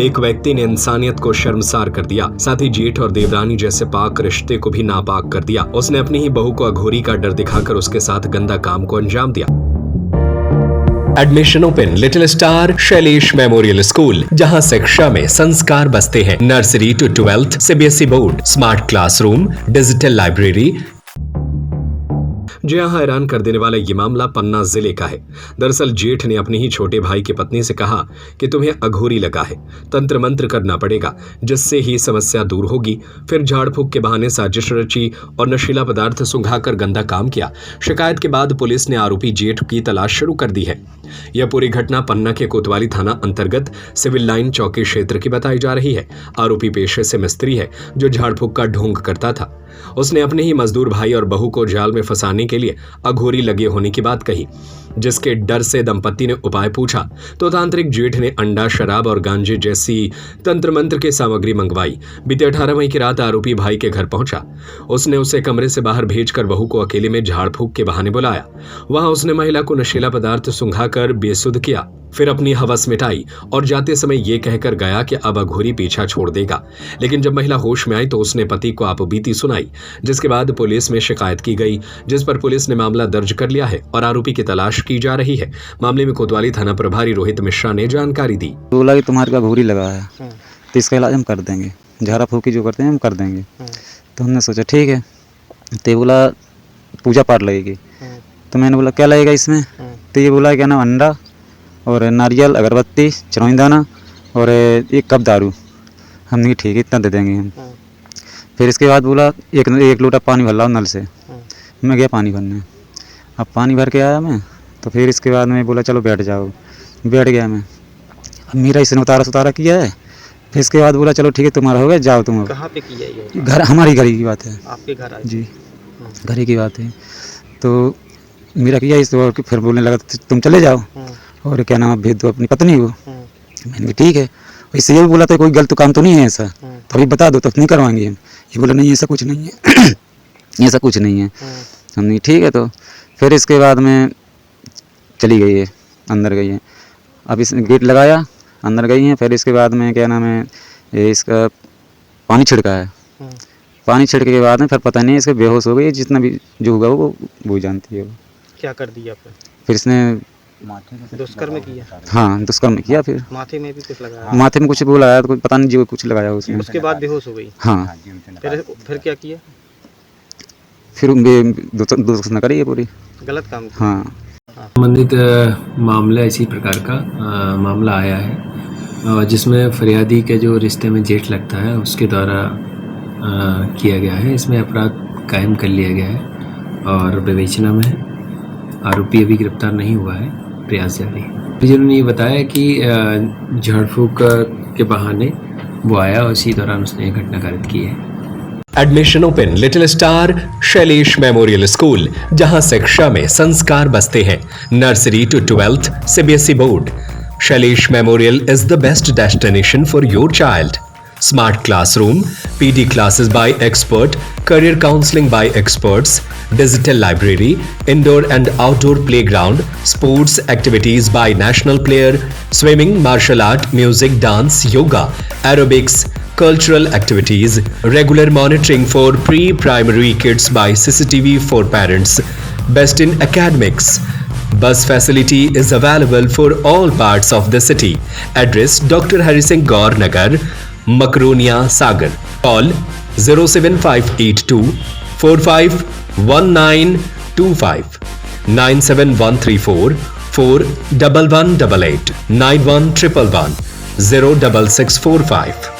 एक व्यक्ति ने इंसानियत को शर्मसार कर दिया, साथ ही जेठ और देवरानी जैसे पाक रिश्ते को भी नापाक कर दिया। उसने अपनी ही बहू को अघोरी का डर दिखाकर उसके साथ गंदा काम को अंजाम दिया। Admission open little star Shailesh memorial school, जहां शिक्षा में संस्कार बसते हैं। Nursery to 12th CBSE board, smart classroom, digital library. जी हाँ, हैरान कर देने वाला ये मामला पन्ना जिले का है। दरअसल जेठ ने अपने ही छोटे भाई की पत्नी से कहा कि तुम्हें अघोरी लगा है, तंत्र मंत्र करना पड़ेगा, जिससे ही समस्या दूर होगी। फिर झाड़ फूक के बहाने साजिश रची और नशीला पदार्थ सुंघाकर गंदा काम किया। शिकायत के बाद पुलिस ने आरोपी जेठ की तलाश शुरू कर दी है। यह पूरी घटना पन्ना के कोतवाली थाना अंतर्गत सिविल लाइन चौकी क्षेत्र की बताई जा रही है। आरोपी पेशे से मिस्त्री है, जो झाड़ फूक का ढोंग करता था। उसने अपने ही मजदूर भाई और बहू को जाल में फंसाने के लिए अघोरी लगे होने की बात कही, जिसके डर से दंपति ने उपाय पूछा तो तांत्रिक जेठ ने अंडा, शराब और गांजे जैसी तंत्र मंत्र की सामग्री मंगवाई। बीते 18 मई की रात आरोपी भाई के घर पहुंचा। उसने उसे कमरे से बाहर भेजकर बहू को अकेले में झाड़ फूक के बहाने बुलाया। वहां उसने महिला को नशीला पदार्थ सुंघाकर बेसुध किया, फिर अपनी हवस मिटाई और जाते समय ये कहकर गया कि अब अघोरी पीछा छोड़ देगा। लेकिन जब महिला होश में आई तो उसने पति को आपबीती सुनाई, जिसके बाद पुलिस में शिकायत की गई, जिस पर पुलिस ने मामला दर्ज कर लिया है और आरोपी की तलाश की जा रही है। मामले में कोतवाली थाना प्रभारी रोहित मिश्रा ने जानकारी दी। बोला कि तुम्हारे का अघोरी लगा है, तो इसका इलाज हम कर देंगे, झाड़ा फूकी जो करते हैं हम कर देंगे। तो हमने सोचा ठीक है। तो बोला पूजा पाठ लगेगी। तो मैंने बोला क्या लगेगा इसमें? तो ये बोला क्या ना, अंडा और नारियल, अगरबत्ती, चरौनी दाना और 1 कप दारू। हमने ठीक है, इतना दे देंगे हम। फिर इसके बाद बोला एक लोटा पानी भर लाओ नल से। मैं गया पानी भरने। अब पानी भर के आया मैं, तो फिर इसके बाद मैं बोला चलो बैठ जाओ। बैठ गया मैं। अब मेरा इसने उतारा किया है। फिर इसके बाद बोला चलो ठीक है तुम्हारा हो गया, जाओ तुम। कहाँ पे किया ये? घर, हमारी घर की बात है। आपके घर आए? जी, घर की बात है। तो मेरा किया इस, और फिर बोलने लगा तुम चले जाओ और क्या नाम, भेज दो अपनी पत्नी को। मैंने कहा ठीक है। इससे ये भी बोला था कोई गलत काम तो नहीं है ऐसा, तो अभी बता दो तो नहीं करवाएंगे हम। ये बोला नहीं ऐसा कुछ नहीं है ऐसा कुछ नहीं है। हमने ठीक है। तो फिर इसके बाद में चली गई है, अंदर गई है। अब इस गेट लगाया, अंदर गई है। फिर इसके बाद में क्या नाम है, इसका पानी छिड़का है। पानी छिड़के के बाद में फिर पता नहीं इसके बेहोश हो गई। जितना भी जो होगा वो जानती है। वो क्या कर दिया फिर इसने दुष्कर्म किया? हाँ, दुष्कर्म किया। फिर माथे में भी कुछ लगाया? माथे में कुछ वो लगाया, तो पता नहीं जी कुछ लगाया उसने। उसके बाद बेहोश हो गई? हाँ। फिर क्या किया? फिर दुष्कर्म करी है पूरी, गलत काम किया। हाँ। संबंधित मामला इसी प्रकार का मामला आया है, जिसमें फरियादी के जो रिश्ते में जेठ लगता है उसके द्वारा किया गया है। इसमें अपराध कायम कर लिया गया है और विवेचना में है। आरोपी अभी गिरफ्तार नहीं हुआ है, प्रयास जारी है। जिन्होंने ये बताया कि झाड़ फूक के बहाने वो आया और इसी दौरान उसने घटना कारित की है। Admission open little star Shailesh memorial school, जहां शिक्षा में संस्कार बसते हैं। Nursery to 12th CBSE board, Shailesh memorial is the best destination for your child. Smart classroom, PD classes by expert, career counseling by experts, digital library, indoor and outdoor playground, sports activities by national player, swimming, martial art, music, dance, yoga, aerobics, cultural activities, regular monitoring for pre-primary kids by CCTV for parents, best in academics. Bus facility is available for all parts of the city. Address Dr. Hari Singh Gaur Nagar, Makronia Sagar. Call 07582 451925 97134 41188 91111 06645